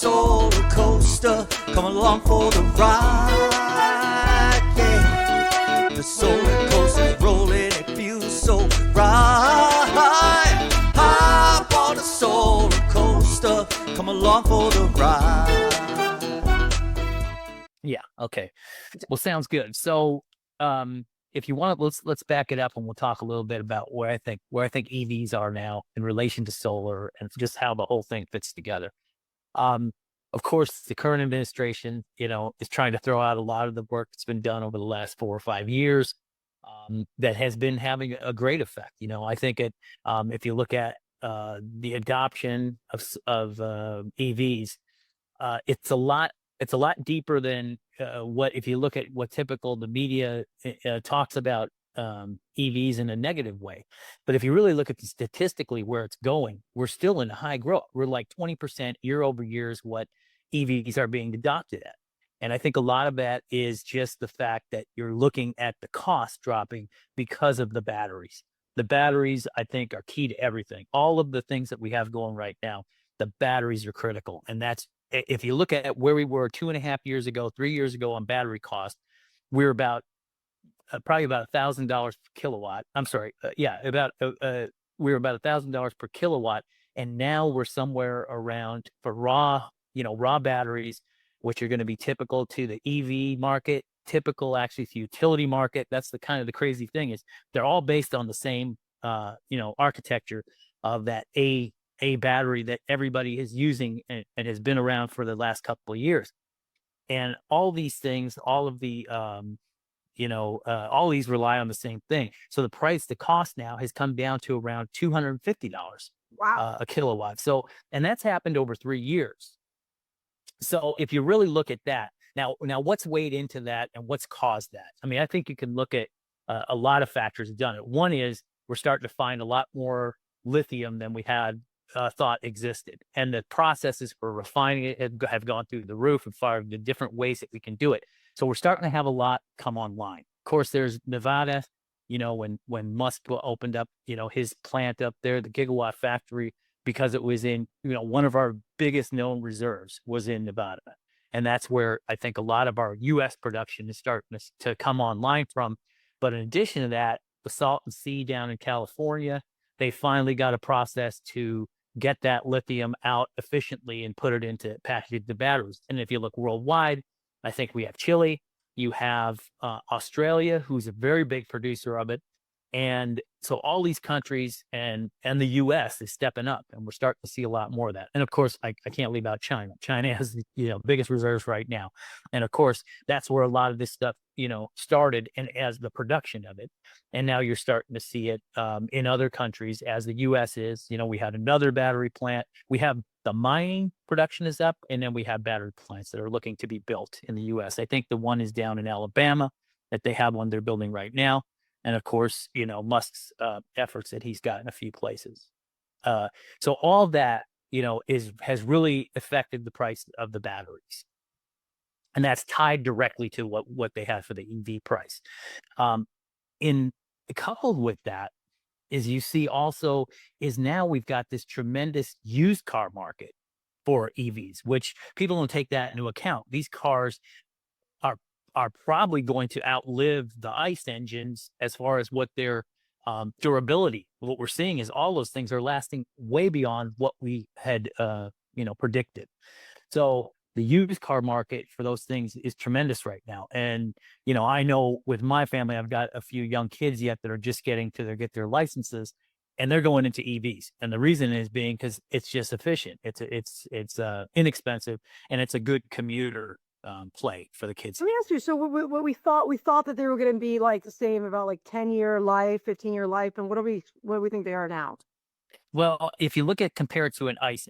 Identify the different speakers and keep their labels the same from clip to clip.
Speaker 1: solar coaster, come along for the ride, yeah. The solar coaster's rolling, it feels so right. Hop on the solar coaster, come along for the ride.
Speaker 2: Yeah. Okay. Well, sounds good. So, if you want, let's back it up, and we'll talk a little bit about where I think EVs are now in relation to solar, and just how the whole thing fits together. Um, of course, the current administration, is trying to throw out a lot of the work that's been done over the last 4 or 5 years, that has been having a great effect. I think if you look at the adoption of EVs, it's a lot deeper than what if you look at what typical the media talks about EVs in a negative way. But if you really look at statistically where it's going, we're still in high growth. We're like 20% year over year is what EVs are being adopted at. And I think a lot of that is just the fact that you're looking at the cost dropping because of the batteries. The batteries, I think, are key to everything. All of the things that we have going right now, the batteries are critical. And that's, if you look at where we were 2.5 years ago, 3 years ago on battery cost, we're about probably about $1,000 per kilowatt. I'm sorry. We were about $1,000 per kilowatt. And now we're somewhere around for raw batteries, which are going to be typical to the EV market, typical actually to utility market. That's the kind of the crazy thing is they're all based on the same, architecture of that a battery that everybody is using and has been around for the last couple of years. And all these things, all of the, all these rely on the same thing. So the cost now has come down to around $250
Speaker 3: Wow.
Speaker 2: a kilowatt. So, and that's happened over 3 years. So if you really look at that, now what's weighed into that and what's caused that? I mean, I think you can look at a lot of factors have done it. One is we're starting to find a lot more lithium than we had thought existed, and the processes for refining it have gone through the roof and far the different ways that we can do it. So we're starting to have a lot come online. Of course, there's Nevada. When Musk opened up, his plant up there, the gigawatt factory, because it was in, one of our biggest known reserves was in Nevada. And that's where I think a lot of our US production is starting to come online from. But in addition to that, the Salton Sea down in California, they finally got a process to get that lithium out efficiently and put it into packaged the batteries. And if you look worldwide, I think we have Chile, you have Australia, who's a very big producer of it. And so all these countries and the US is stepping up, and we're starting to see a lot more of that. And of course, I can't leave out China. China has the biggest reserves right now. And of course, that's where a lot of this stuff, started, and as the production of it. And now you're starting to see it in other countries as the US is. We had another battery plant. We have the mining production is up, and then we have battery plants that are looking to be built in the US. I think the one is down in Alabama, that they have one they're building right now. And of course, Musk's efforts that he's got in a few places. So all that, has really affected the price of the batteries. And that's tied directly to what they have for the EV price. In coupled with that is you see also is now we've got this tremendous used car market for EVs, which people don't take that into account. These cars are probably going to outlive the ICE engines as far as what their durability. What we're seeing is all those things are lasting way beyond what we had, predicted. So the used car market for those things is tremendous right now. And, I know with my family, I've got a few young kids yet that are just get their licenses, and they're going into EVs. And the reason is being because it's just efficient. It's inexpensive, and it's a good commuter play for the kids.
Speaker 3: Let me ask you. So what we thought that they were going to be like the same about like 10-year life, 15-year life, and what do we think they are now?
Speaker 2: Well, if you look at compared to an ICE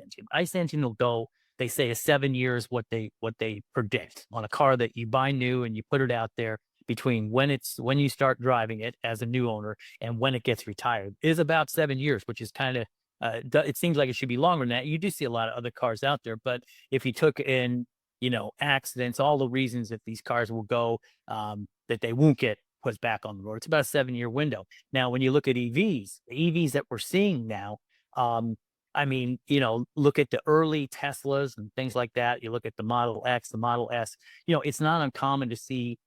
Speaker 2: engine will go, they say is 7 years what they predict on a car that you buy new and you put it out there between when you start driving it as a new owner and when it gets retired is about 7 years, which is kind of it seems like it should be longer than that. You do see a lot of other cars out there, but if you took in accidents, all the reasons that these cars will go, that they won't get put back on the road. It's about a 7-year window. Now, when you look at EVs, the EVs that we're seeing now, I mean, look at the early Teslas and things like that. You look at the Model X, the Model S, it's not uncommon to see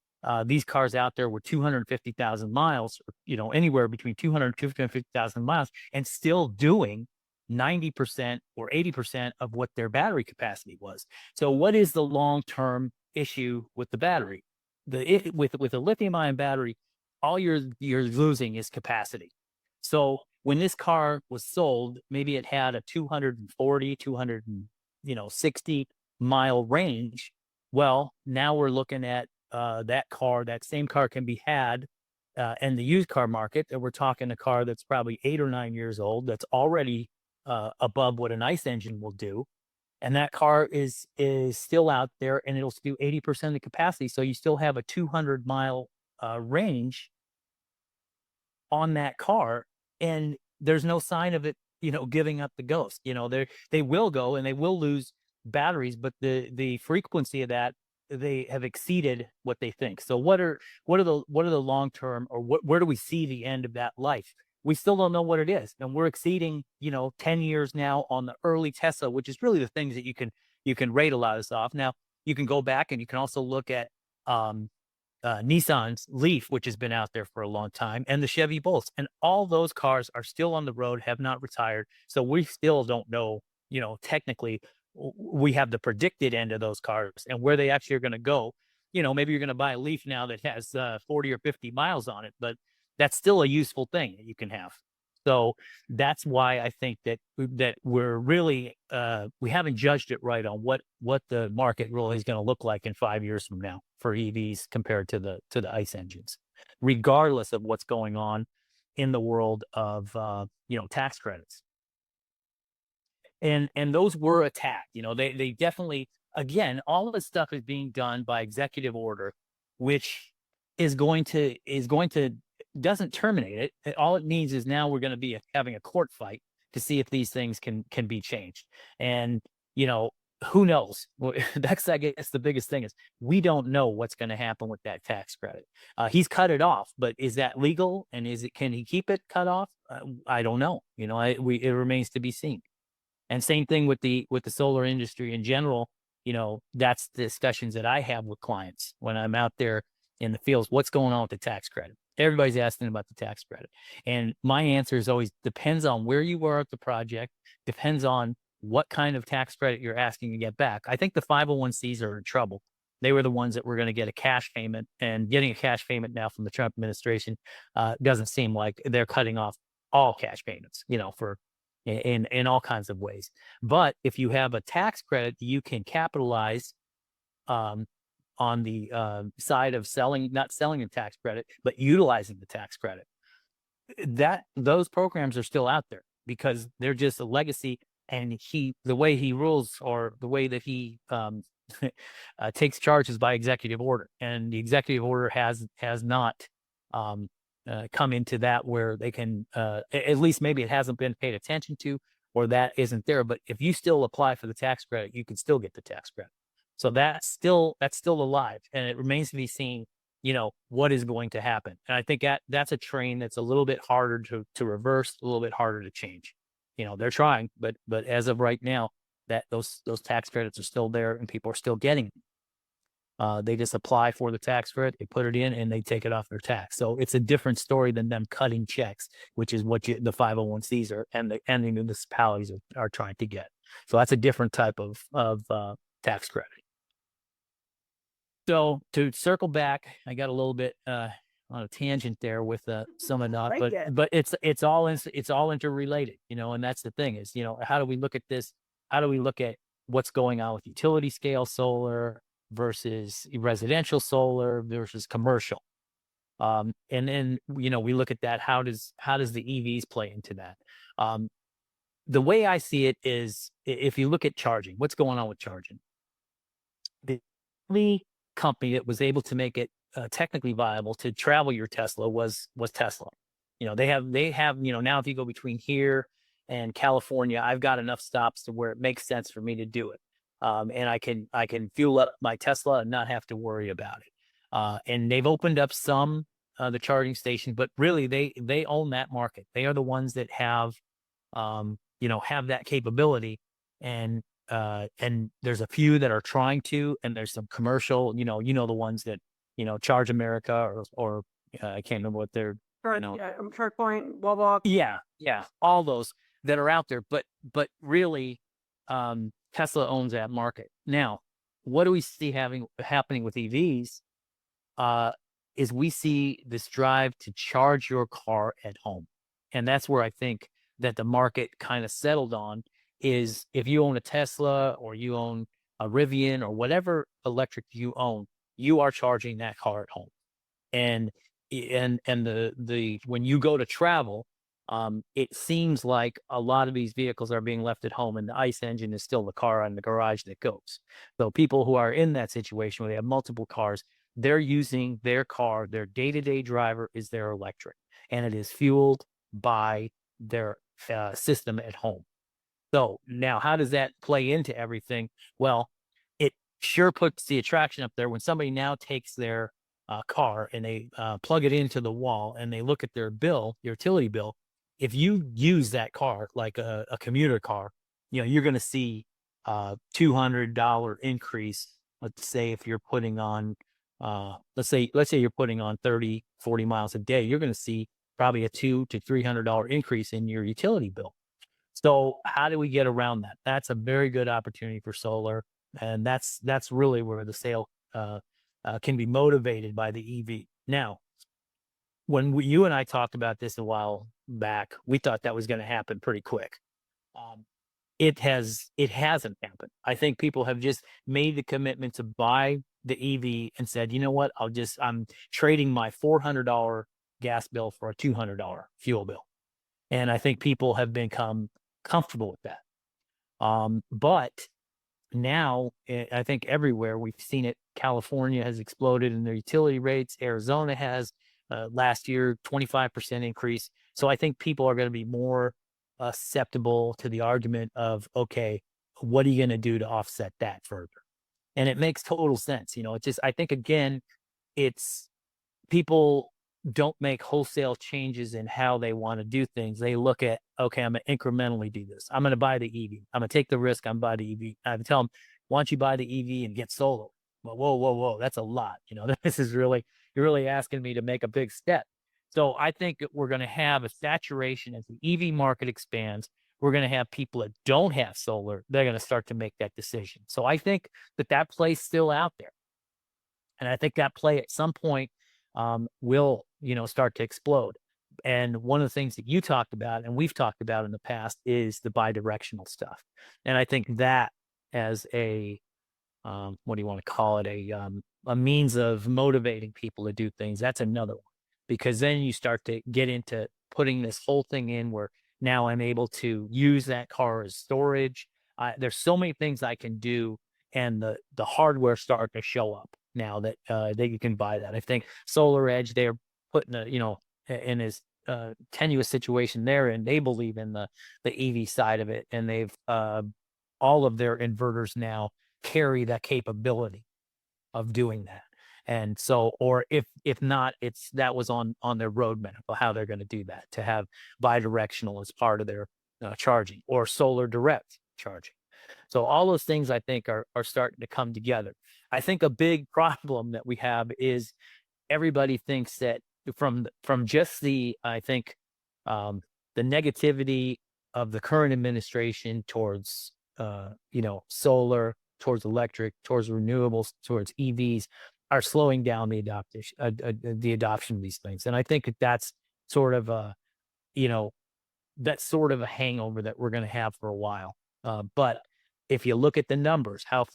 Speaker 2: these cars out there with 250,000 miles, anywhere between 200 and 250,000 miles, and still doing 90% or 80% of what their battery capacity was. So what is the long-term issue with the battery? With a lithium ion battery, all you're losing is capacity. So when this car was sold, maybe it had a 240, 260 mile range. Well, now we're looking at that same car can be had in the used car market. And we're talking a car that's probably 8 or 9 years old, that's already above what an ICE engine will do. And that car is still out there, and it'll do 80% of the capacity. So you still have a 200-mile range on that car, and there's no sign of it, giving up the ghost. They will go and they will lose batteries, but the frequency of that, they have exceeded what they think. So what are the long term, or where do we see the end of that life? We still don't know what it is, and we're exceeding 10 years now on the early Tesla, which is really the things that you can rate a lot of this off. Now you can go back and you can also look at Nissan's Leaf, which has been out there for a long time, and the Chevy Bolts, and all those cars are still on the road, have not retired. So we still don't know, technically we have the predicted end of those cars and where they actually are going to go. Maybe you're going to buy a Leaf now that has 40 or 50 miles on it, but that's still a useful thing that you can have. So that's why I think that we're really we haven't judged it right on what the market really is going to look like in 5 years from now for EVs compared to the ICE engines, regardless of what's going on in the world of tax credits. And those were attacked. They definitely, again, all of this stuff is being done by executive order, which is going to doesn't terminate it. All it means is now we're going to be having a court fight to see if these things can be changed. And who knows? That's, I guess, the biggest thing is we don't know what's going to happen with that tax credit. He's cut it off, but is that legal? And can he keep it cut off? I don't know. It remains to be seen. And same thing with the solar industry in general. That's the discussions that I have with clients when I'm out there in the fields. What's going on with the tax credit? Everybody's asking about the tax credit. And my answer is always depends on where you are at the project, depends on what kind of tax credit you're asking to get back. I think the 501Cs are in trouble. They were the ones that were going to get a cash payment, and getting a cash payment now from the Trump administration doesn't seem like they're cutting off all cash payments, for in all kinds of ways. But if you have a tax credit, you can capitalize on the side of not selling a tax credit, but utilizing the tax credit. Those programs are still out there because they're just a legacy. And the way he rules, or the way that he takes charge, is by executive order. And the executive order has not come into that where they can, at least maybe it hasn't been paid attention to, or that isn't there. But if you still apply for the tax credit, you can still get the tax credit. So that's still alive, and it remains to be seen, what is going to happen. And I think that's a train that's a little bit harder to reverse, a little bit harder to change. They're trying, but as of right now, that those tax credits are still there and people are still getting them. They just apply for the tax credit, they put it in, and they take it off their tax. So it's a different story than them cutting checks, which is what the 501Cs are and the municipalities are trying to get. So that's a different type of tax credit. So to circle back, I got a little bit on a tangent there with some of that, but it's all interrelated, and that's the thing is, how do we look at this? How do we look at what's going on with utility scale solar versus residential solar versus commercial? And then, we look at that. How does the EVs play into that? The way I see it is, if you look at charging, what's going on with charging? The only company that was able to make it technically viable to travel your Tesla was Tesla. They have now, if you go between here and California, I've got enough stops to where it makes sense for me to do it. And I can fuel up my Tesla and not have to worry about it. And they've opened up some the charging station, but really they own that market. They are the ones that have have that capability. And there's a few that are trying to, and there's some commercial, the ones that, Charge America or I can't remember what they're,
Speaker 3: Shark Point, Wallbox.
Speaker 2: yeah, all those that are out there. But really, Tesla owns that market. Now, what do we see happening with EVs? Is we see this drive to charge your car at home. And that's where I think that the market kind of settled on, is if you own a Tesla or you own a Rivian or whatever electric you own, you are charging that car at home. And the when you go to travel, it seems like a lot of these vehicles are being left at home, and the ICE engine is still the car in the garage that goes. So people who are in that situation where they have multiple cars, they're using their car, their day-to-day driver is their electric, and it is fueled by their system at home. So now, how does that play into everything? Well, it sure puts the attraction up there when somebody now takes their car and they plug it into the wall and they look at their bill, your utility bill. If you use that car like a commuter car, you're going to see $200 increase. Let's say if you're putting on, let's say you're putting on 30, 40 miles a day, you're going to see probably a $200 to $300 increase in your utility bill. So how do we get around that? That's a very good opportunity for solar, and that's really where the sale can be motivated by the EV. Now, when you and I talked about this a while back, we thought that was going to happen pretty quick. It hasn't happened. I think people have just made the commitment to buy the EV and said, you know what, I'm trading my $400 gas bill for a $200 fuel bill. And I think people have become comfortable with that. But now I think everywhere we've seen it. California has exploded in their utility rates. Arizona has last year 25% increase. So I think people are going to be more susceptible to the argument of, okay, what are you going to do to offset that further? And it makes total sense. I think again, it's people don't make wholesale changes in how they want to do things. They look at, okay, I'm going to incrementally do this. I'm going to buy the EV. I'm going to take the risk. I'm buy the EV. I tell them, why don't you buy the EV and get solar? Well, whoa. That's a lot. You're really asking me to make a big step. So I think we're going to have a saturation as the EV market expands. We're going to have people that don't have solar. They're going to start to make that decision. So I think that play's still out there. And I think that play at some point will, start to explode. And one of the things that you talked about, and we've talked about in the past, is the bidirectional stuff. And I think that as a, what do you want to call it? A means of motivating people to do things. That's another one, because then you start to get into putting this whole thing in where now I'm able to use that car as storage. There's so many things I can do, and the hardware start to show up now that you can buy that. I think Solar Edge, they're putting in this tenuous situation there, and they believe in the EV side of it, and they've all of their inverters now carry that capability of doing that. And so, or if not, that was on their roadmap of how they're going to do that, to have bidirectional as part of their charging, or solar direct charging. So all those things I think are starting to come together. I think a big problem that we have is everybody thinks that from just the negativity of the current administration towards solar, towards electric, towards renewables, towards EVs, are slowing down the adoption of these things. And I think that's sort of a hangover that we're going to have for a while. But if you look at the numbers, how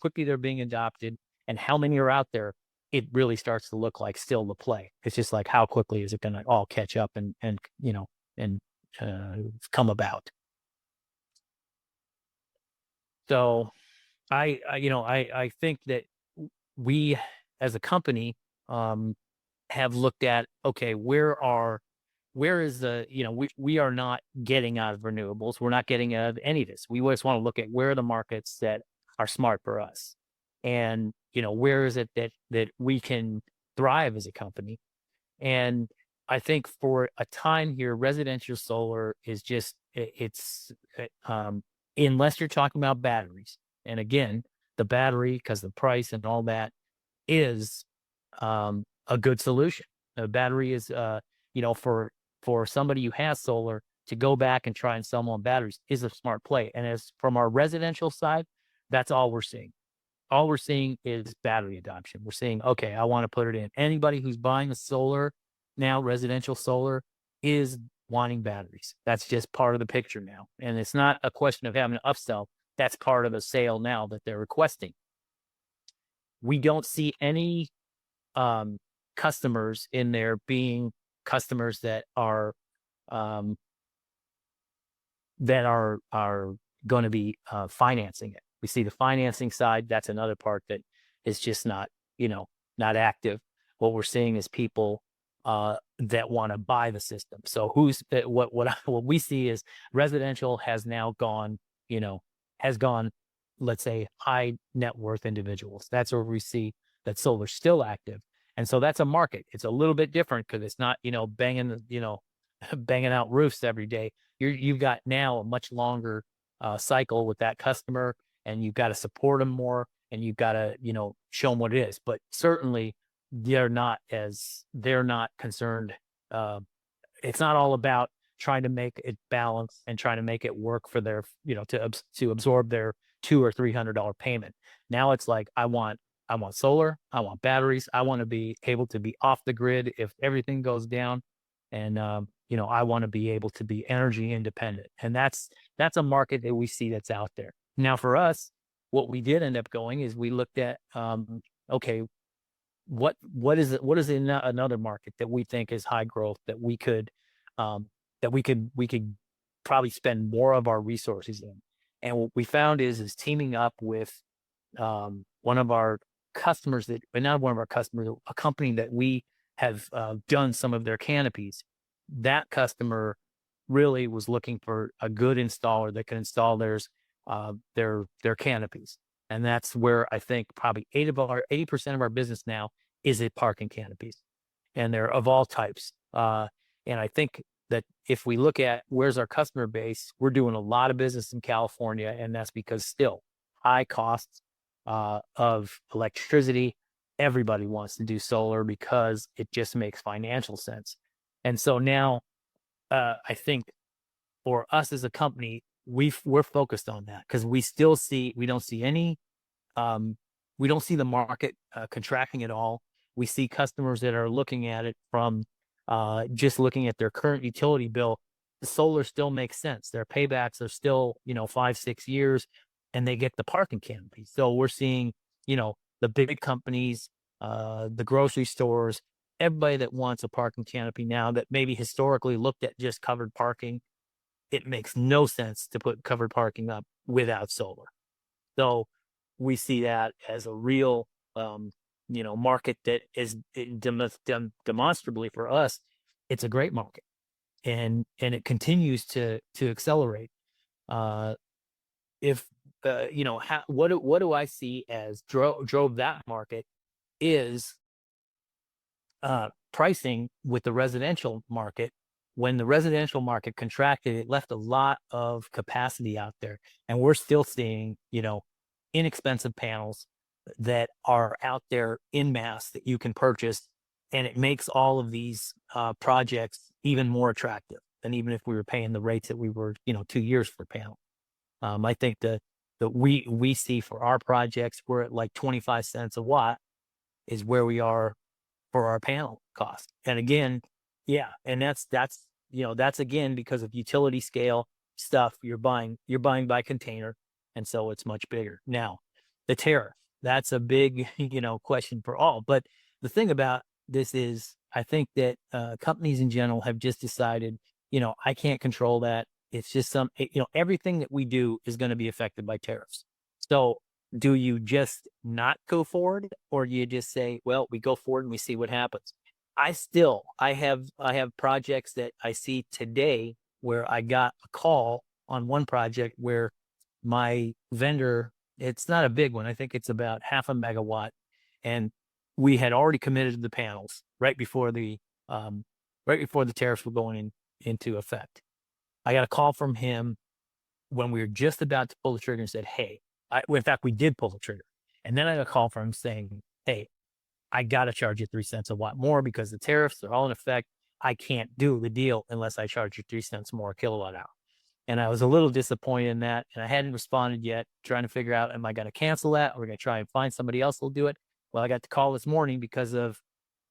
Speaker 2: quickly they're being adopted and how many are out there, it really starts to look like still the play. It's just like, how quickly is it going to all catch up and come about? So I think that we as a company have looked at, okay, where is we are not getting out of renewables. We're not getting out of any of this. We just want to look at where are the markets that are smart for us. And, where is it that we can thrive as a company? And I think for a time here, residential solar is it's unless you're talking about batteries. And again, the battery, because the price and all that is a good solution. A battery is, for somebody who has solar to go back and try and sell more batteries is a smart play. And as from our residential side, that's all we're seeing. All we're seeing is battery adoption. We're saying, okay, I want to put it in. Anybody who's buying a solar now, residential solar, is wanting batteries. That's just part of the picture now. And it's not a question of having an upsell. That's part of the sale now that they're requesting. We don't see any customers in there being customers that are going to be financing it. We see the financing side. That's another part that is just not not active. What we're seeing is people that want to buy the system. So what we see is residential has now gone, let's say, high net worth individuals. That's where we see that solar's still active. And so that's a market. It's a little bit different because it's not, banging, banging out roofs every day. You've got now a much longer cycle with that customer, and you've got to support them more, and you've got to, show them what it is. But certainly they're not concerned. It's not all about trying to make it balance and trying to make it work for their, to absorb their $200 or $300 payment. Now it's like, I want solar, I want batteries, I want to be able to be off the grid if everything goes down. And, I want to be able to be energy independent. And that's a market that we see that's out there. Now for us, what we did end up going is we looked at, okay, what is it? What is another market that we think is high growth that we could probably spend more of our resources in? And what we found is teaming up with one of our customers not one of our customers, a company that we have done some of their canopies. That customer really was looking for a good installer that can install their canopies. And that's where I think probably 80% of our business now is at parking canopies, and they're of all types. And I think that if we look at where's our customer base, we're doing a lot of business in California, and that's because still high costs of electricity. Everybody wants to do solar because it just makes financial sense. And so now I think for us as a company, we're focused on that because we don't see the market contracting at all. We see customers that are looking at it from just looking at their current utility bill. The solar still makes sense. Their paybacks are still 5-6 years, and they get the parking canopy. So we're seeing the big companies, the grocery stores, everybody that wants a parking canopy now that maybe historically looked at just covered parking. It makes no sense to put covered parking up without solar. So we see that as a real, market that is demonstrably for us. It's a great market, and it continues to accelerate. What do I see as drove that market is pricing with the residential market. When the residential market contracted, it left a lot of capacity out there, and we're still seeing, inexpensive panels that are out there in mass that you can purchase, and it makes all of these projects even more attractive than even if we were paying the rates that we were, 2 years for panel. I think that we see for our projects, we're at like 25 cents a watt is where we are for our panel cost. And again, yeah, and that's again because of utility scale stuff. You're buying by container, and so it's much bigger. Now, the tariff, that's a big question for all. But the thing about this is, I think that companies in general have just decided, I can't control that. It's just everything that we do is going to be affected by tariffs. So do you just not go forward, or do you just say, well, we go forward and we see what happens? I have projects that I see today where I got a call on one project where my vendor, it's not a big one. I think it's about 0.5 megawatt. And we had already committed to the panels right before the tariffs were going into effect. I got a call from him when we were just about to pull the trigger and said, hey, in fact, we did pull the trigger. And then I got a call from him saying, hey, I got to charge you 3 cents a watt more because the tariffs are all in effect. I can't do the deal unless I charge you 3 cents more a kilowatt hour. And I was a little disappointed in that. And I hadn't responded yet, trying to figure out, am I going to cancel that? Or we're going to try and find somebody else who'll do it. Well, I got the call this morning because of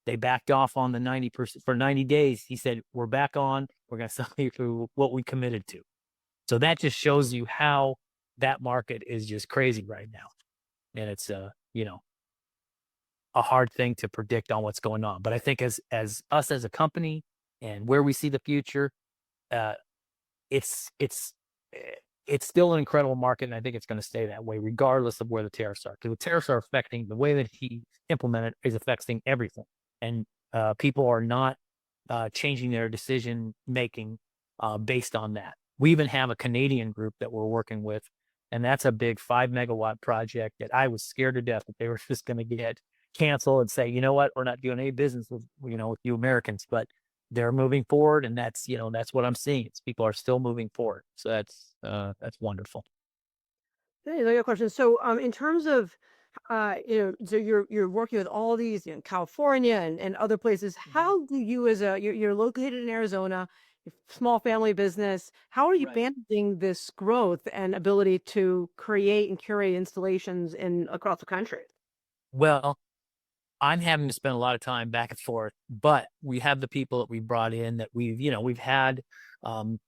Speaker 2: they backed off on the 90% for 90 days. He said, we're back on. We're going to sell you for what we committed to. So that just shows you how that market is just crazy right now. And it's, a hard thing to predict on what's going on. But I think as us as a company and where we see the future, uh, it's it's it's still an incredible market, and I think it's going to stay that way regardless of where the tariffs are. Because the tariffs are affecting the way that he implemented is affecting everything, and people are not changing their decision making based on that. We even have a Canadian group that we're working with, and that's a big 5 megawatt project that I was scared to death that they were just going to get cancel and say, you know what, we're not doing any business with with you Americans, but they're moving forward, and that's what I'm seeing. It's people are still moving forward, so that's wonderful.
Speaker 3: Hey, I got a question. So, in terms of, so you're working with all these, California and other places. How do you, as you're located in Arizona, small family business, how are you
Speaker 2: Right.
Speaker 3: managing this growth and ability to create and curate installations in across the country?
Speaker 2: Well, I'm having to spend a lot of time back and forth, but we have the people that we brought in that um,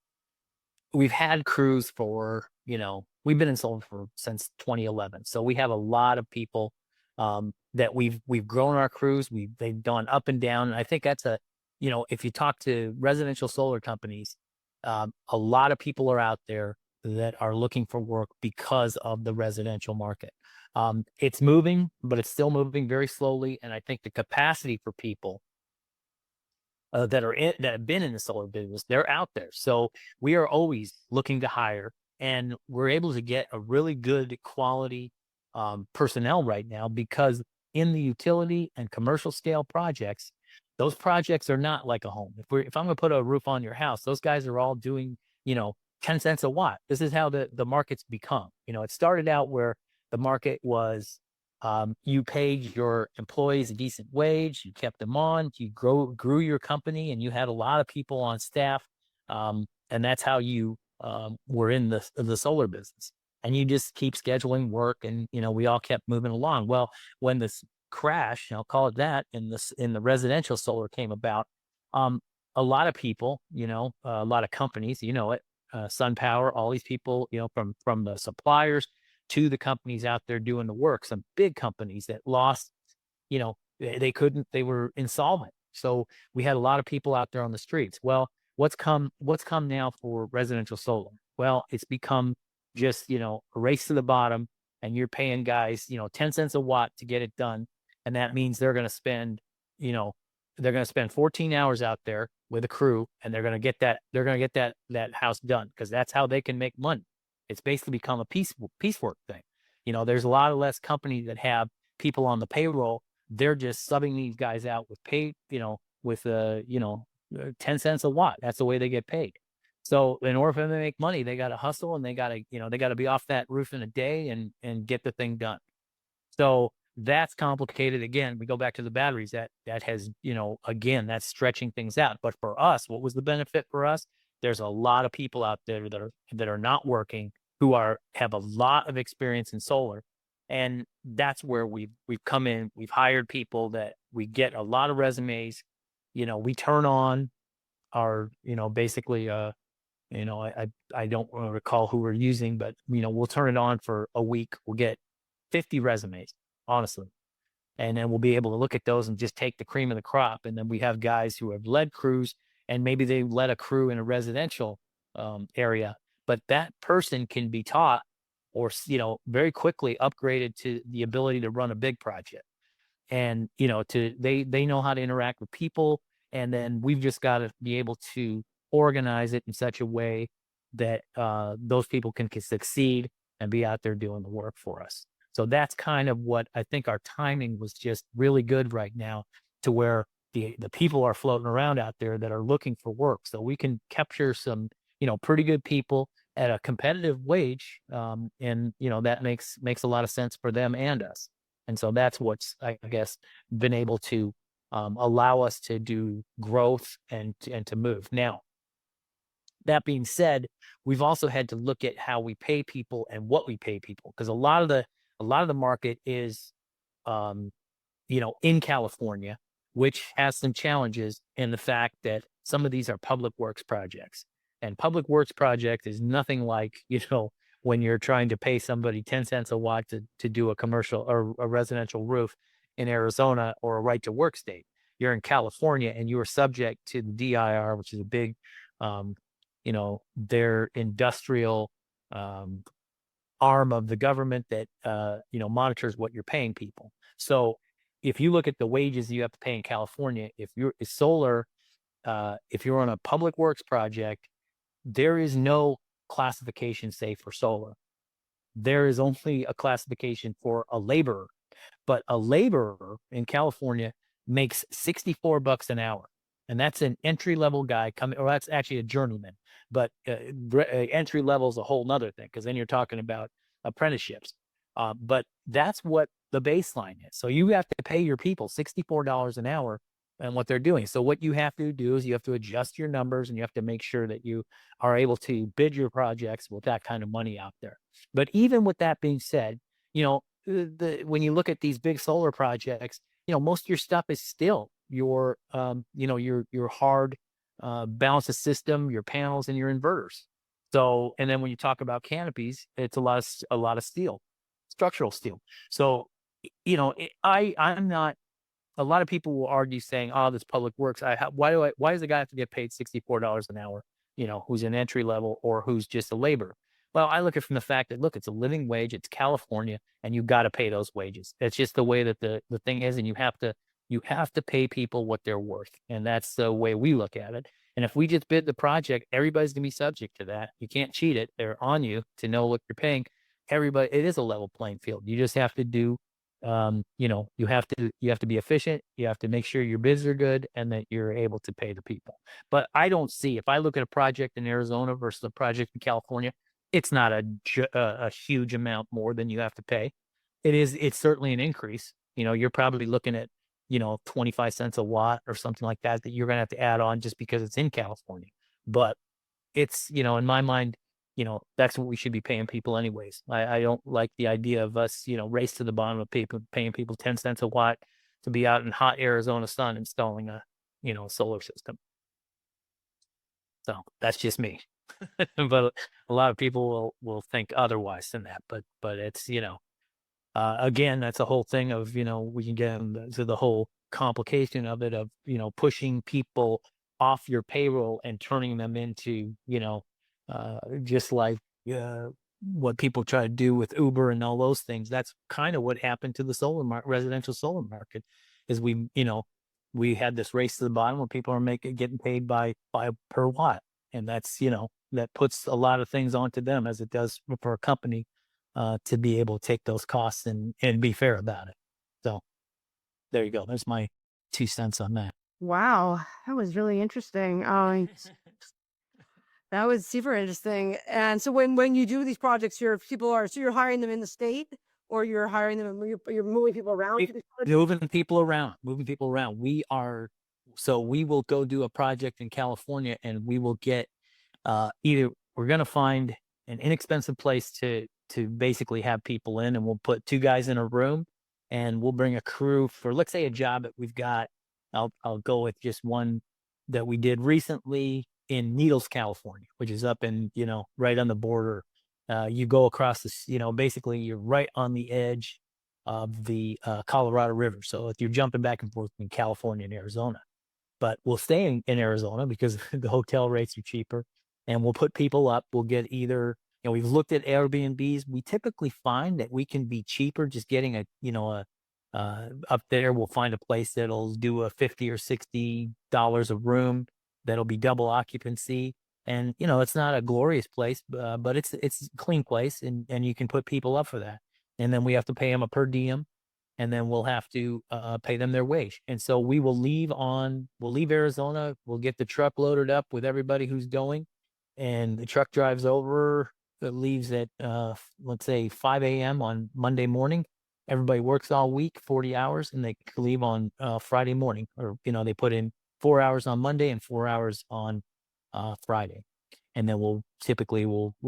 Speaker 2: we've had crews for, we've been in solar for since 2011. So we have a lot of people that we've grown our crews. They've gone up and down. And I think that's if you talk to residential solar companies, a lot of people are out there that are looking for work because of the residential market. It's moving, but it's still moving very slowly. And I think the capacity for people that have been in the solar business, they're out there. So we are always looking to hire, and we're able to get a really good quality personnel right now because in the utility and commercial scale projects, those projects are not like a home. If I'm going to put a roof on your house, those guys are all doing 10 cents a watt. This is how the market's become. It started out where the market was you paid your employees a decent wage, you kept them on, you grew your company, and you had a lot of people on staff, and that's how you were in the solar business. And you just keep scheduling work, and we all kept moving along. Well, when this crash, I'll call it that, in the residential solar came about, um, a lot of people, a lot of companies, SunPower, all these people, from the suppliers to the companies out there doing the work, some big companies that lost, they couldn't, they were insolvent. So we had a lot of people out there on the streets. Well, what's come now for residential solar? Well, it's become just, a race to the bottom, and you're paying guys, 10 cents a watt to get it done. And that means you know, they're going to spend 14 hours out there with a crew, and they're going to get that house done because that's how they can make money. It's basically become a piecework thing. There's a lot of less companies that have people on the payroll. They're just subbing these guys out with 10 cents a watt. That's the way they get paid. So in order for them to make money, they got to hustle, and they got to be off that roof in a day and get the thing done. So that's complicated. Again, we go back to the batteries that has, again, that's stretching things out. But for us, what was the benefit for us? There's a lot of people out there that are not working who have a lot of experience in solar. And that's where we've come in. We've hired people that we get a lot of resumes. We turn on our, basically I don't recall who we're using, but we'll turn it on for a week. We'll get 50 resumes, honestly. And then we'll be able to look at those and just take the cream of the crop. And then we have guys who have led crews, and maybe they led a crew in a residential area, but that person can be taught or, very quickly upgraded to the ability to run a big project. And, they know how to interact with people. And then we've just got to be able to organize it in such a way that those people can succeed and be out there doing the work for us. So that's kind of what I think our timing was just really good right now, to where the people are floating around out there that are looking for work. So we can capture some pretty good people at a competitive wage. And that makes a lot of sense for them and us. And so that's what's, I guess, been able to allow us to do growth and to move. Now, that being said, we've also had to look at how we pay people and what we pay people, because a lot of the market is um, in California, which has some challenges in the fact that some of these are public works projects. And public works project is nothing like, when you're trying to pay somebody 10 cents a watt to do a commercial or a residential roof in Arizona or a right to work state. You're in California and you are subject to the DIR, which is a big, um, their industrial arm of the government that, monitors what you're paying people. So if you look at the wages you have to pay in California, if you're solar, if you're on a public works project, there is no classification, say, for solar. There is only a classification for a laborer, but a laborer in California makes $64 an hour. And that's an entry level guy coming, or that's actually a journeyman, but entry level is a whole nother thing, because then you're talking about apprenticeships. But that's what the baseline is. So you have to pay your people $64 an hour and what they're doing. So what you have to do is you have to adjust your numbers and you have to make sure that you are able to bid your projects with that kind of money out there. But even with that being said, when you look at these big solar projects, most of your stuff is still your hard balance of system, your panels and your inverters. So, and then when you talk about canopies, it's a lot of steel, structural steel. So, I'm not. A lot of people will argue saying, "Oh, this public works. Why does a guy have to get paid $64 an hour? Who's an entry level or who's just a laborer?" Well, I look at it from the fact that, look, it's a living wage, it's California, and you got to pay those wages. It's just the way that the thing is, and you have to pay people what they're worth, and that's the way we look at it. And if we just bid the project, everybody's gonna be subject to that. You can't cheat it. They're on you to know what you're paying. Everybody, it is a level playing field. You just have to do you have to be efficient. You have to make sure your bids are good and that you're able to pay the people. But I don't see, if I look at a project in Arizona versus a project in California, it's not a huge amount more than you have to pay. It's certainly an increase. You're probably looking at 25 cents a watt or something like that you're gonna have to add on just because it's in California. But it's, in my mind, that's what we should be paying people anyways. I don't like the idea of us, race to the bottom of people, paying people 10 cents a watt to be out in hot Arizona sun installing a, solar system. So that's just me. But a lot of people will think otherwise than that. But it's, again, that's a whole thing of, we can get into the whole complication of it, of, pushing people off your payroll and turning them into, just like what people try to do with Uber and all those things. That's kind of what happened to the residential solar market, is we had this race to the bottom where people are getting paid by per watt. And that's, that puts a lot of things onto them, as it does for a company to be able to take those costs and be fair about it. So there you go. There's my 2 cents on that.
Speaker 3: Wow, that was really interesting. That was super interesting. And so when you do these projects, you're hiring them in the state, or you're hiring them, you're moving people around to these projects?
Speaker 2: Moving people around. We will go do a project in California, and we will get either we're going to find an inexpensive place to basically have people in, and we'll put 2 guys in a room, and we'll bring a crew for, let's say, a job that we've got. I'll go with just one that we did recently in Needles, California, which is up in, right on the border. You go across this, basically you're right on the edge of the Colorado River. So if you're jumping back and forth between California and Arizona, but we'll stay in Arizona because the hotel rates are cheaper, and we'll put people up. We'll get either, we've looked at Airbnbs. We typically find that we can be cheaper just getting up there. We'll find a place that'll do a $50 or $60 a room. That'll be double occupancy. And, it's not a glorious place, but it's a clean place, and you can put people up for that. And then we have to pay them a per diem, and then we'll have to pay them their wage. And so we'll leave Arizona. We'll get the truck loaded up with everybody who's going, and the truck drives over, it leaves at let's say 5 a.m. on Monday morning. Everybody works all week, 40 hours, and they leave on Friday morning, or they put in 4 hours on Monday and 4 hours on Friday. And then we'll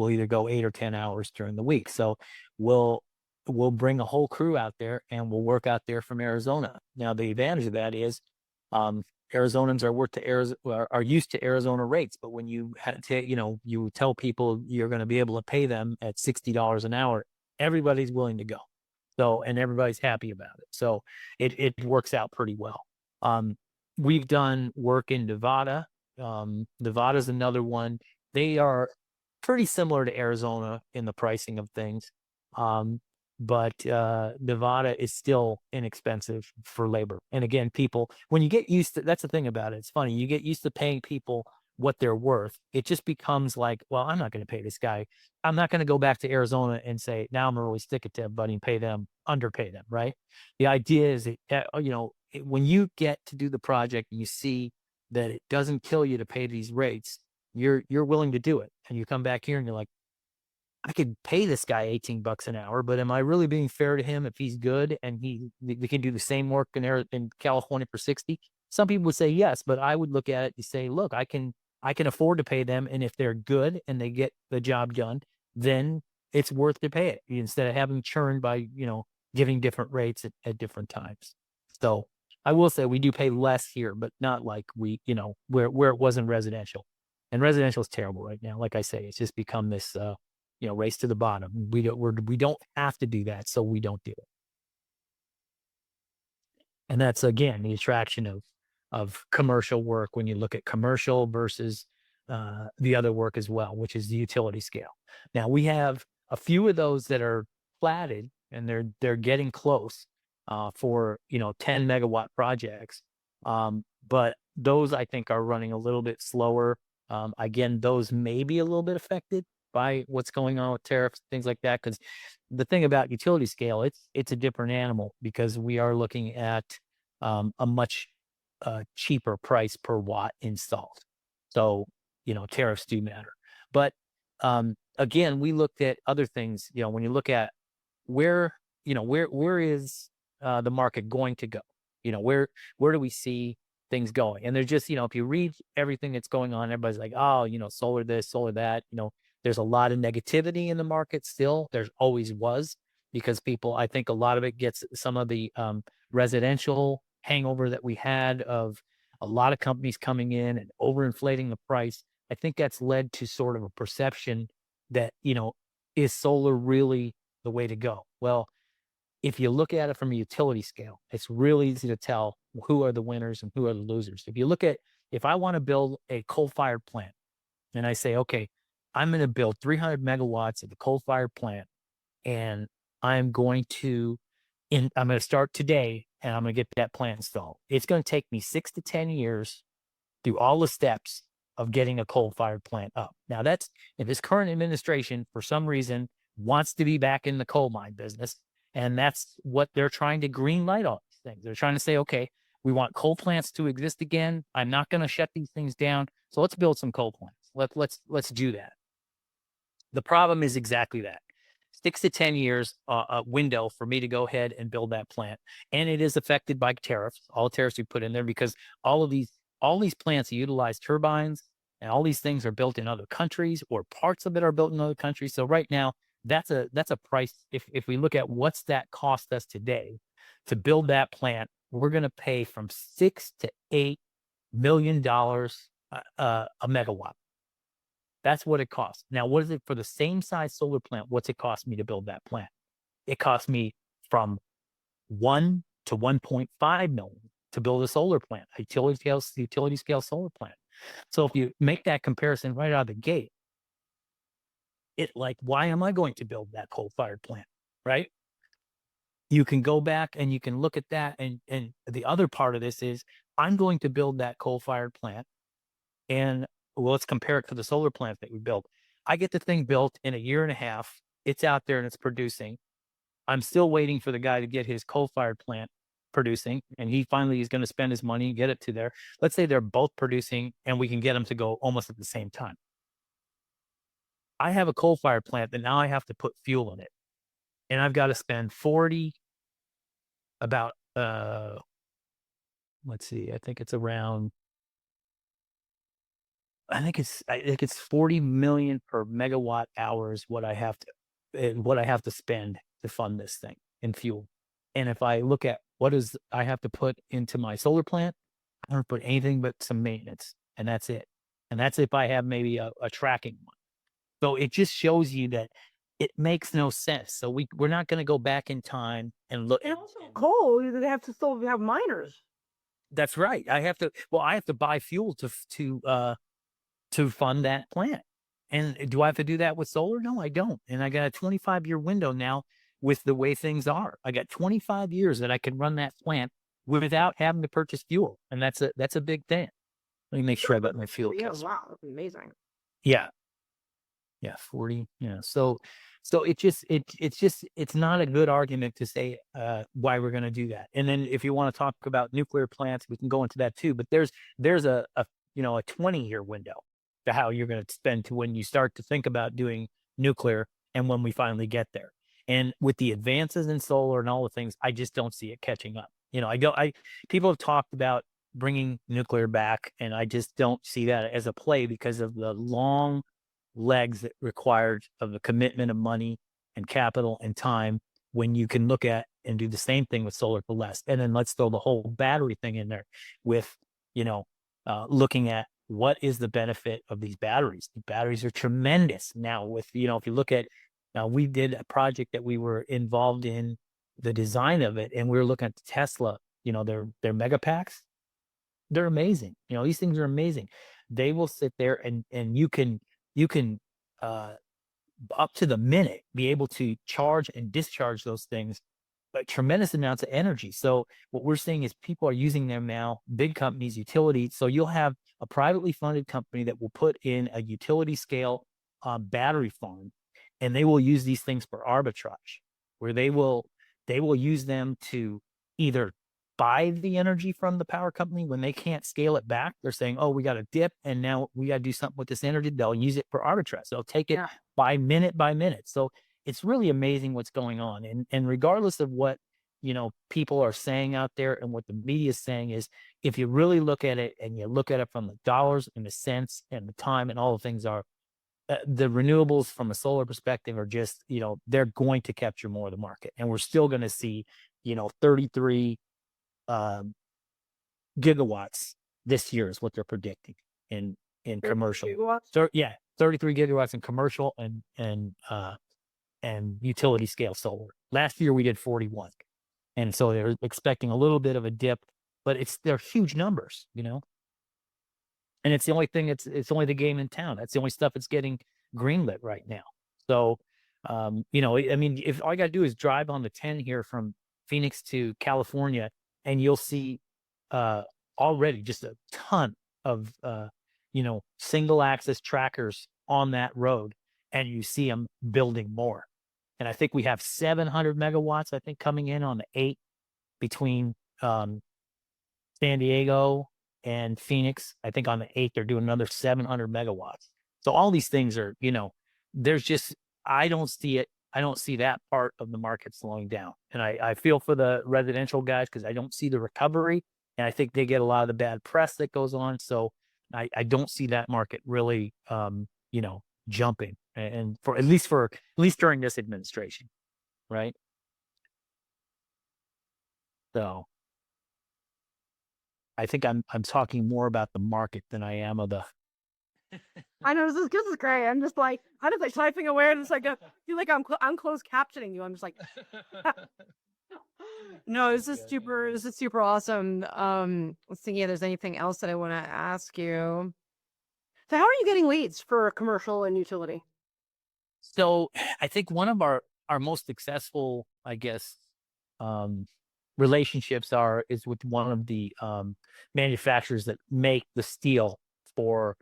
Speaker 2: either go 8 or 10 hours during the week. So we'll bring a whole crew out there and we'll work out there from Arizona. Now the advantage of that is Arizonans are used to Arizona rates, but when you you tell people you're going to be able to pay them at $60 an hour, everybody's willing to go. So, and everybody's happy about it. So it works out pretty well. We've done work in Nevada. Nevada's another one. They are pretty similar to Arizona in the pricing of things. But Nevada is still inexpensive for labor. And again, people, when you get used to, that's the thing about it. It's funny. You get used to paying people what they're worth. It just becomes like, well, I'm not going to pay this guy. I'm not going to go back to Arizona and say, now I'm going to really stick it to everybody and underpay them. Right. The idea is, when you get to do the project and you see that it doesn't kill you to pay these rates, you're willing to do it. And you come back here and you're like, I could pay this guy $18 an hour, but am I really being fair to him if he's good and we can do the same work in California for 60? Some people would say yes, but I would look at it and say, look, I can afford to pay them. And if they're good and they get the job done, then it's worth to pay it instead of having churned by, giving different rates at different times. So I will say we do pay less here, but not like where it wasn't residential. And residential is terrible right now. Like I say, it's just become this race to the bottom. We don't have to do that, so we don't do it. And that's again the attraction of commercial work when you look at commercial versus the other work as well, which is the utility scale. Now we have a few of those that are platted and they're getting close for 10 megawatt projects. But those I think are running a little bit slower. Again, those may be a little bit affected by what's going on with tariffs, things like that. Because the thing about utility scale, it's a different animal because we are looking at a much cheaper price per watt installed. So, tariffs do matter. But again, we looked at other things, when you look at where is the market going to go? Where do we see things going? And there's just, if you read everything that's going on, everybody's like, oh, solar this, solar that, there's a lot of negativity in the market still. There's always was, because people, I think a lot of it gets some of the residential hangover that we had of a lot of companies coming in and overinflating the price. I think that's led to sort of a perception that, is solar really the way to go? Well, if you look at it from a utility scale, it's really easy to tell who are the winners and who are the losers. If I want to build a coal-fired plant and I say, okay, I'm going to build 300 megawatts of the coal-fired plant, and I'm going to start today, and I'm going to get that plant installed. It's going to take me 6 to 10 years through all the steps of getting a coal-fired plant up. Now, that's if this current administration, for some reason, wants to be back in the coal mine business, and that's what they're trying to green light all these things. They're trying to say, okay, we want coal plants to exist again. I'm not going to shut these things down, so let's build some coal plants. Let's do that. The problem is exactly that. 6 to 10 years window for me to go ahead and build that plant. And it is affected by tariffs, all tariffs we put in there, because all these plants utilize turbines, and all these things are built in other countries, or parts of it are built in other countries. So right now, that's a price. If we look at what's that cost us today to build that plant, we're going to pay from $6 to $8 million a megawatt. That's what it costs. Now, what is it for the same size solar plant? What's it cost me to build that plant? It cost me from 1 to 1.5 million to build a solar plant, a utility scale solar plant. So if you make that comparison right out of the gate, why am I going to build that coal-fired plant, right? You can go back and you can look at that. And the other part of this is I'm going to build that coal-fired plant, and let's compare it to the solar plant that we built. I get the thing built in a year and a half. It's out there and it's producing. I'm still waiting for the guy to get his coal-fired plant producing, and he finally is going to spend his money and get it to there. Let's say they're both producing and we can get them to go almost at the same time. I have a coal-fired plant that now I have to put fuel in it, and I've got to spend about, let's see, I think it's 40 million per megawatt hours what I have to spend to fund this thing in fuel. And if I look at I have to put into my solar plant, I don't put anything but some maintenance, and that's it. And that's if I have maybe a tracking one. So it just shows you that it makes no sense. So we're not going to go back in time and look.
Speaker 3: And also coal, they have to still have miners.
Speaker 2: That's right. I have to buy fuel to fund that plant. And do I have to do that with solar? No, I don't. And I got a 25-year window now with the way things are. I got 25 years that I can run that plant without having to purchase fuel. And that's a big thing. Let me make sure I got my fuel.
Speaker 3: Yeah, wow, that's amazing.
Speaker 2: Yeah. Yeah, 40. Yeah. So it's not a good argument to say why we're going to do that. And then if you want to talk about nuclear plants, we can go into that too. But there's a 20-year window to how you're going to spend to when you start to think about doing nuclear and when we finally get there. And with the advances in solar and all the things, I just don't see it catching up. People have talked about bringing nuclear back, and I just don't see that as a play because of the long legs that required of the commitment of money and capital and time when you can look at and do the same thing with solar for less. And then let's throw the whole battery thing in there with, looking at what is the benefit of these batteries. The batteries are tremendous now with, if you look at, we did a project that we were involved in the design of it, and we were looking at Tesla, their mega packs. They're amazing. These things are amazing. They will sit there and you can up to the minute be able to charge and discharge those things, but tremendous amounts of energy. So what we're seeing is people are using them now, big companies, utilities. So you'll have a privately funded company that will put in a utility scale battery farm, and they will use these things for arbitrage, where they will use them to either buy the energy from the power company when they can't scale it back. They're saying, oh, we got a dip and now we got to do something with this energy. They'll use it for arbitrage. They'll take it by minute by minute. So it's really amazing what's going on. And regardless of what, people are saying out there and what the media is saying is, if you really look at it and you look at it from the dollars and the cents and the time and all the things are, the renewables from a solar perspective are just, they're going to capture more of the market. And we're still going to see, 33 gigawatts this year is what they're predicting in commercial. So 33 gigawatts in commercial and utility scale solar. Last year we did 41, and so they're expecting a little bit of a dip, but they're huge numbers, and it's the only thing. It's only the game in town. That's the only stuff that's getting greenlit right now. So, I mean, if all you got to do is drive on the 10 here from Phoenix to California, and you'll see already just a ton of single axis trackers on that road, and you see them building more. And I think we have 700 megawatts, I think, coming in on the 8 between San Diego and Phoenix. I think on the 8 they're doing another 700 megawatts. So all these things are, there's just, I don't see it. I don't see that part of the market slowing down. And I feel for the residential guys because I don't see the recovery. And I think they get a lot of the bad press that goes on. So I don't see that market really, jumping. And at least during this administration. Right. So I think I'm talking more about the market than I am of the.
Speaker 3: I know this is great. I'm just like typing away, and it's like I feel like I'm closed captioning you. I'm just like, no, this is super awesome. Let's see if there's anything else that I want to ask you. So, how are you getting leads for commercial and utility?
Speaker 2: So, I think one of our most successful, I guess, relationships is with one of the manufacturers that make the steel for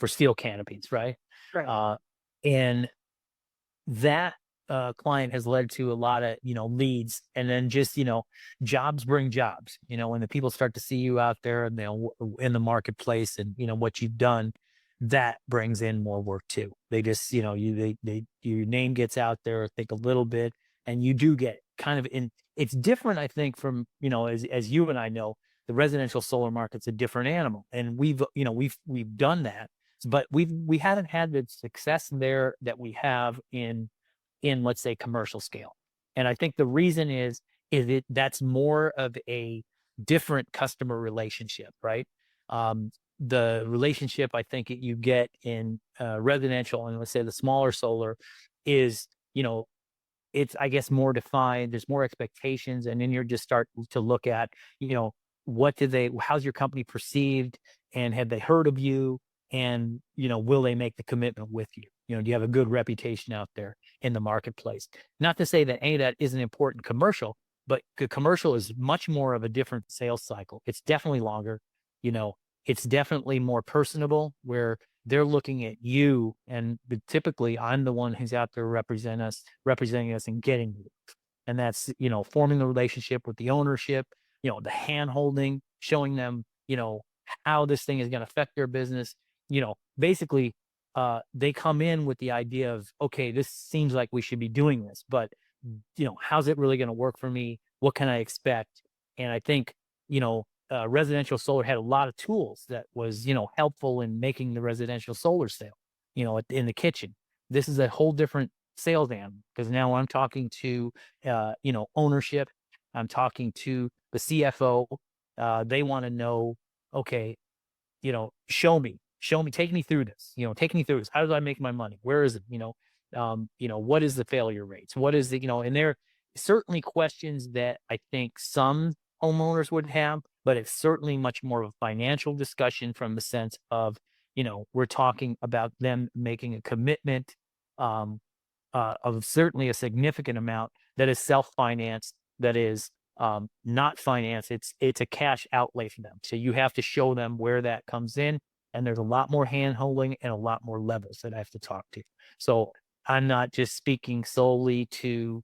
Speaker 2: steel canopies, right?
Speaker 3: Right.
Speaker 2: And that client has led to a lot of leads, and then just jobs bring jobs. When the people start to see you out there and in the marketplace, and what you've done, that brings in more work too. They just, your name gets out there, I think a little bit, and you do get kind of in. It's different, I think, from as you and I know, the residential solar market's a different animal, and we've done that, but we haven't had the success there that we have in let's say commercial scale. And I think the reason is that's more of a different customer relationship, right? The relationship I think you get in residential and let's say the smaller solar is, it's I guess more defined. There's more expectations, and then you're just start to look at, how's your company perceived, and have they heard of you, and will they make the commitment with you? Do you have a good reputation out there in the marketplace? Not to say that any of that isn't important commercial, but commercial is much more of a different sales cycle. It's definitely longer. You know, it's definitely more personable, where they're looking at you, and but typically I'm the one who's out there representing us and getting work. And that's, forming the relationship with the ownership, the hand holding, showing them, how this thing is going to affect their business. Basically, they come in with the idea of, okay, this seems like we should be doing this, but how's it really going to work for me? What can I expect? And I think, residential solar had a lot of tools that was, helpful in making the residential solar sale, in the kitchen. This is a whole different sales animal, because now I'm talking to, ownership. I'm talking to the CFO. They want to know, okay, show me, take me through this, take me through this. How do I make my money? Where is it? What is the failure rates? What is the, and there are certainly questions that I think some homeowners would have, but it's certainly much more of a financial discussion, from the sense of, we're talking about them making a commitment, of certainly a significant amount that is self-financed, that is not finance. It's a cash outlay for them. So you have to show them where that comes in, and there's a lot more hand holding and a lot more levels that I have to talk to. So I'm not just speaking solely to,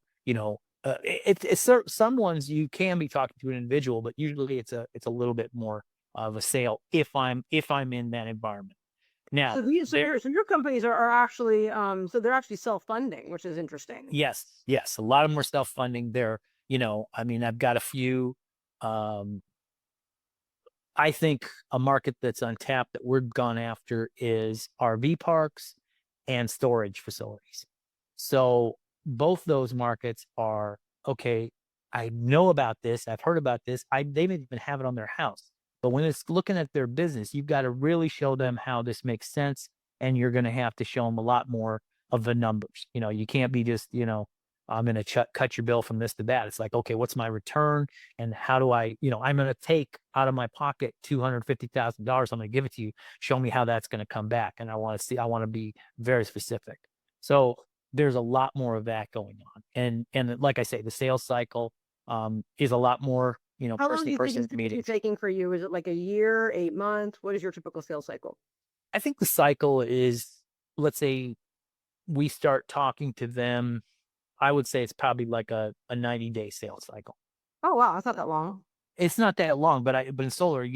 Speaker 2: some ones you can be talking to an individual, but usually it's a little bit more of a sale if I'm in that environment. Now,
Speaker 3: So your companies are actually so they're actually self-funding, which is interesting.
Speaker 2: yes, a lot of more self-funding there. I've got a few. I think a market that's untapped that we're gone after is RV parks and storage facilities. So both those markets are, okay, I know about this, I've heard about this, they may even have it on their house. But when it's looking at their business, you've got to really show them how this makes sense, and you're going to have to show them a lot more of the numbers. You can't be just, I'm going to cut your bill from this to that. It's like, okay, what's my return? And how do I, I'm going to take out of my pocket $250,000. I'm going to give it to you. Show me how that's going to come back. And I want to be very specific. So there's a lot more of that going on. And like I say, the sales cycle is a lot more,
Speaker 3: How long do you think
Speaker 2: person
Speaker 3: it's
Speaker 2: meeting.
Speaker 3: taking for you? Is it like a year, 8 months? What is your typical sales cycle?
Speaker 2: I think the cycle is, let's say we start talking to them, I would say it's probably like a 90-day sales cycle.
Speaker 3: Oh wow, that's not that long.
Speaker 2: It's not that long, but in solar,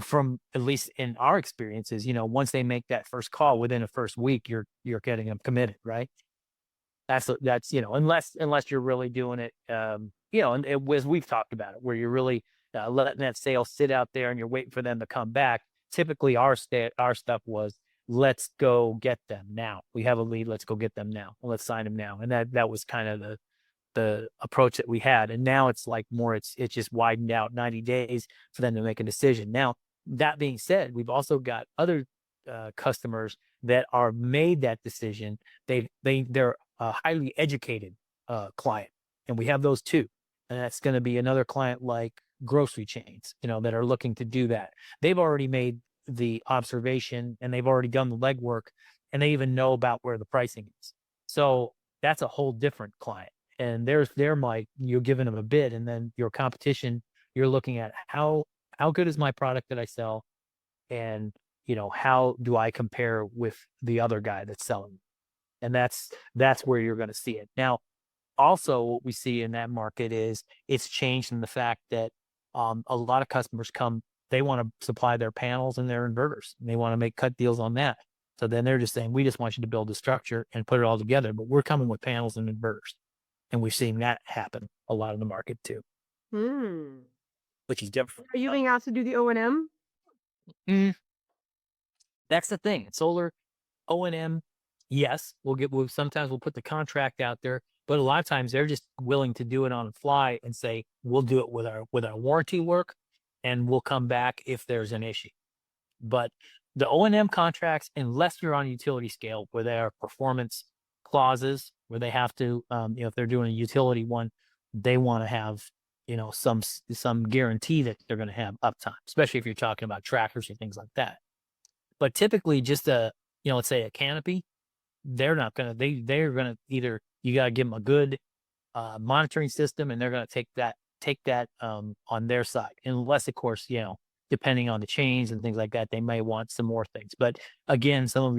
Speaker 2: from at least in our experiences, once they make that first call, within the first week, you're getting them committed, right? That's unless you're really doing it, and as we've talked about it, where you're really letting that sale sit out there and you're waiting for them to come back. Typically, our stuff was, let's go get them now. We have a lead. Let's go get them now. Let's sign them now. And that was kind of the approach that we had. And now it's like more, it's just widened out 90 days for them to make a decision. Now, that being said, we've also got other customers that are made that decision. They're a highly educated client, and we have those too. And that's going to be another client like grocery chains, that are looking to do that. They've already made the observation, and they've already done the legwork, and they even know about where the pricing is. So that's a whole different client. And you're giving them a bid, and then your competition, you're looking at how good is my product that I sell, and how do I compare with the other guy that's selling? And that's where you're going to see it. Now, also what we see in that market is it's changed in the fact that a lot of customers come they want to supply their panels and their inverters. And they want to make cut deals on that. So then they're just saying, we just want you to build a structure and put it all together, but we're coming with panels and inverters. And we've seen that happen a lot in the market too, which is different.
Speaker 3: Are you being asked to do the O&M?
Speaker 2: That's the thing. Solar O&M, yes, sometimes we'll put the contract out there, but a lot of times they're just willing to do it on the fly and say, we'll do it with our warranty work, and we'll come back if there's an issue. But the O&M contracts, unless you're on utility scale, where there are performance clauses, where they have to, if they're doing a utility one, they want to have, some guarantee that they're going to have uptime, especially if you're talking about trackers or things like that. But typically, just let's say a canopy, they're not going to. They're going to either, you got to give them a good monitoring system, and they're going to take that on their side, unless of course, depending on the chains and things like that, they may want some more things. But again, some of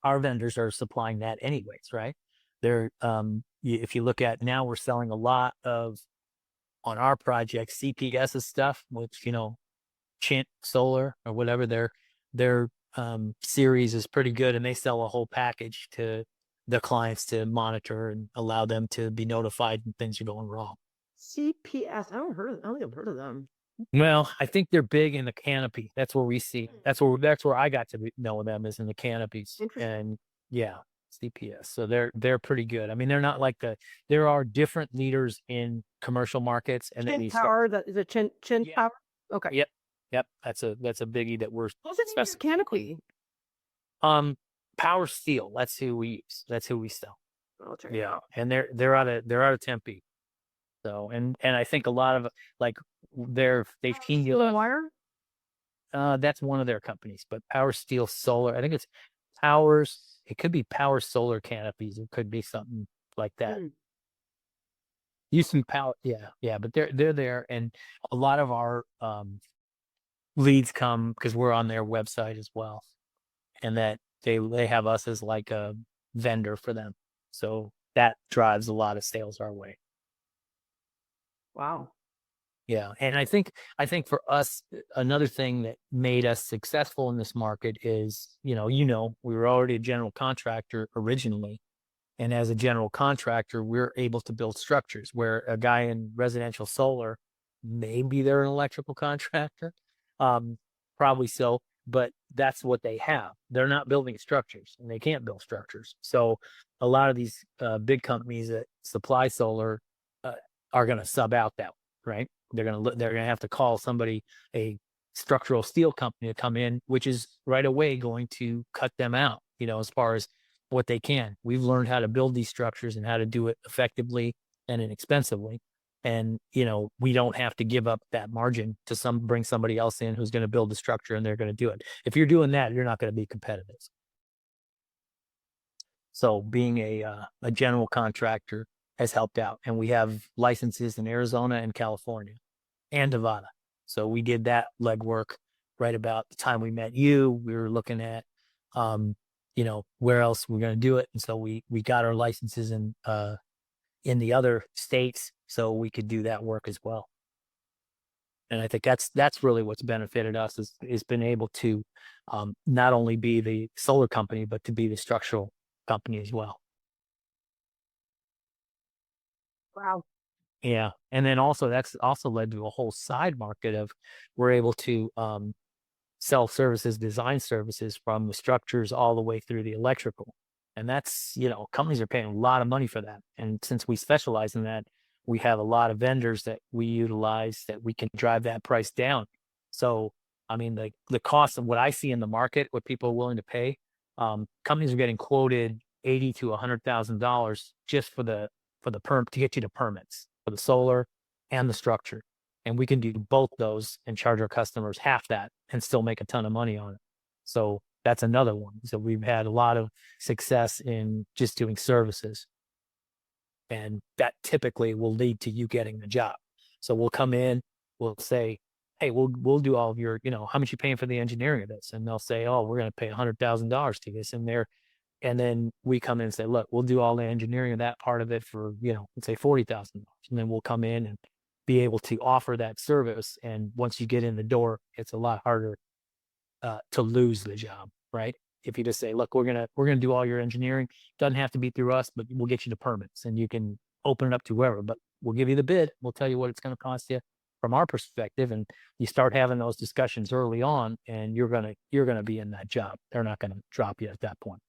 Speaker 2: our vendors are supplying that anyways, right? They're if you look at now, we're selling a lot of, on our project, CPS's stuff, which Chint Solar or whatever, their series is pretty good, and they sell a whole package to the clients to monitor and allow them to be notified when things are going wrong.
Speaker 3: CPS, I don't think I've heard of them.
Speaker 2: Well, I think they're big in the canopy. That's where we see. That's where I got to know them, is in the canopies. And yeah, CPS. So they're pretty good. I mean, they're not like there are different leaders in commercial markets, and then
Speaker 3: Power. That is a Chin Power. Okay.
Speaker 2: Yep. That's a biggie that we're.
Speaker 3: What's the name of your canopy?
Speaker 2: Power Steel. That's who we use. That's who we sell.
Speaker 3: Yeah,
Speaker 2: and they're out of Tempe. So and I think a lot of they've teamed
Speaker 3: Steel and Wire.
Speaker 2: That's one of their companies, but Power Steel Solar. I think it's Powers. It could be Power Solar Canopies. It could be something like that. Houston Power. Yeah. But they're there, and a lot of our leads come because we're on their website as well, and that they have us as like a vendor for them. So that drives a lot of sales our way.
Speaker 3: Wow.
Speaker 2: Yeah. And I think for us, another thing that made us successful in this market is, we were already a general contractor originally. And as a general contractor, we're able to build structures, where a guy in residential solar, maybe they're an electrical contractor, probably so, but that's what they have. They're not building structures, and they can't build structures. So a lot of these big companies that supply solar are going to sub out that, right? They're going to have to call somebody, a structural steel company, to come in, which is right away going to cut them out, as far as what they can. We've learned how to build these structures and how to do it effectively and inexpensively. And, we don't have to give up that margin to bring somebody else in who's going to build the structure, and they're going to do it. If you're doing that, you're not going to be competitive. So being a general contractor has helped out. And we have licenses in Arizona and California and Nevada. So we did that legwork right about the time we met you. We were looking at, where else we're going to do it. And so we got our licenses in the other states, so we could do that work as well. And I think that's really what's benefited us, is been able to not only be the solar company, but to be the structural company as well.
Speaker 3: Wow.
Speaker 2: Yeah. And then also that's also led to a whole side market of, we're able to sell services, design services, from the structures all the way through the electrical. And that's, companies are paying a lot of money for that. And since we specialize in that, we have a lot of vendors that we utilize that we can drive that price down. So, I mean, the cost of what I see in the market, what people are willing to pay, companies are getting quoted $80,000 to $100,000 just for the to get you to permits for the solar and the structure. And we can do both those and charge our customers half that and still make a ton of money on it. So that's another one. So we've had a lot of success in just doing services. And that typically will lead to you getting the job. So we'll come in, we'll say, hey, we'll do all of your, how much you paying for the engineering of this? And they'll say, oh, we're going to pay $100,000 to this. And then we come in and say, look, we'll do all the engineering of that part of it for, let's say $40,000. And then we'll come in and be able to offer that service. And once you get in the door, it's a lot harder to lose the job, right? If you just say, look, we're gonna do all your engineering, doesn't have to be through us, but we'll get you the permits and you can open it up to whoever, but we'll give you the bid. We'll tell you what it's going to cost you from our perspective. And you start having those discussions early on, and you're gonna be in that job. They're not going to drop you at that point.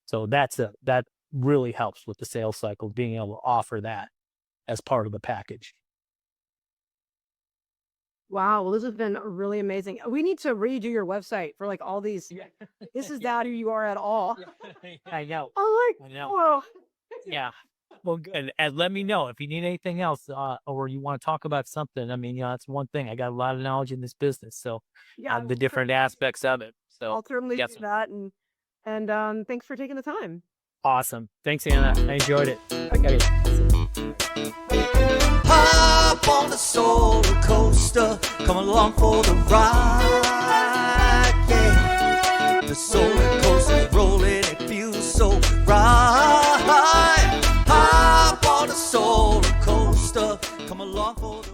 Speaker 2: So that really helps with the sales cycle, being able to offer that as part of the package.
Speaker 3: Wow, well, this has been really amazing. We need to redo your website for like all these.
Speaker 2: Yeah.
Speaker 3: This is not who you are at all.
Speaker 2: I know.
Speaker 3: Oh
Speaker 2: I
Speaker 3: my,
Speaker 2: know.
Speaker 3: well,
Speaker 2: Yeah. Well, good. And let me know if you need anything else, or you want to talk about something. I mean, that's one thing. I got a lot of knowledge in this business, so
Speaker 3: yeah,
Speaker 2: the different aspects of it. So
Speaker 3: I'll certainly
Speaker 2: yes,
Speaker 3: do that. And thanks for taking the time.
Speaker 2: awesome. Thanks, Anna. I enjoyed it.
Speaker 3: Okay.
Speaker 1: Hop on the solar coaster, come along for the ride. Yeah, the solar coaster's rolling, it feels so right. Hop on the solar coaster, come along for the